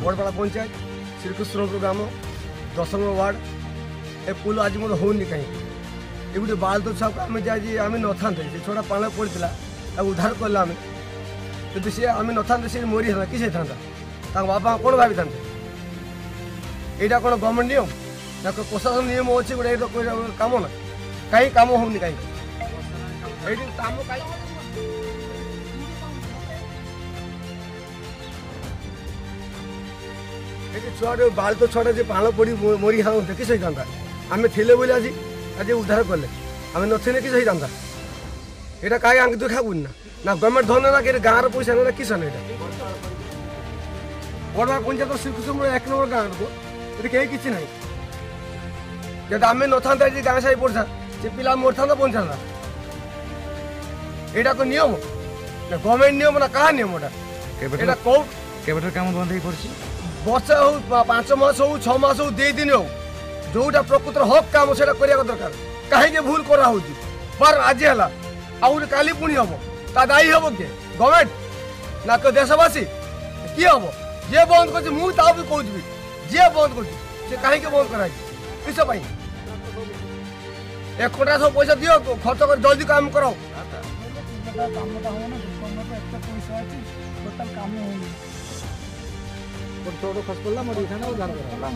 बड़पाड़ा पंचायत श्रीकृष्णपुर ग्राम 10 number ward ए पुल आज मोर होनी कहीं ये गोटे बाल तो छुआ आम जाए आम न था छोटा पाण पड़ता उद्धार कला आम यदि सी आम न था सी मरी था किस था बापा कौन भावी था यहाँ कौन गवर्नमेंट नियम ना प्रशासन नियम अच्छे गोटे कम ना कहीं कम होनी कहीं कम छुआ बाल तो छुआ पाण पड़ी मरी हाँ किस होता आम थे बोले आज आज उद्धार कले आम नी किस होता यहाँ कहीं आगे देखा ना ना गवर्नमेंट धन ना कि गाँव पैसा ना किस ना बड़ा पंचायत श्रीकृष्णपुर 1 नंबर गाँव को ये कहीं किसी ना जब आम न था गाँ साई पड़ता से पिला मर था पंचायत यहाँ को नियम ना गवर्नमेंट नियम ना क्या नियम यहाँ कौट कम बंद हो वर्षा हो 5 मास हो 6 मास हो 2 दिन हो जोटा प्रकृतर हक काम से दरकार कहीं भूल करा पर आज है आउट काली पुणी हम ता दायी हम किए गवर्नमेंट ना देशवासी किए हम जे बंद कर मुझे भी कहूँ जे बंद कर कहीं बंद कराई किस 1 कोटा सब पैसा दियो खर्च कर जल्दी काम करो छोटो खस पड़ा मरी था ना उधार करा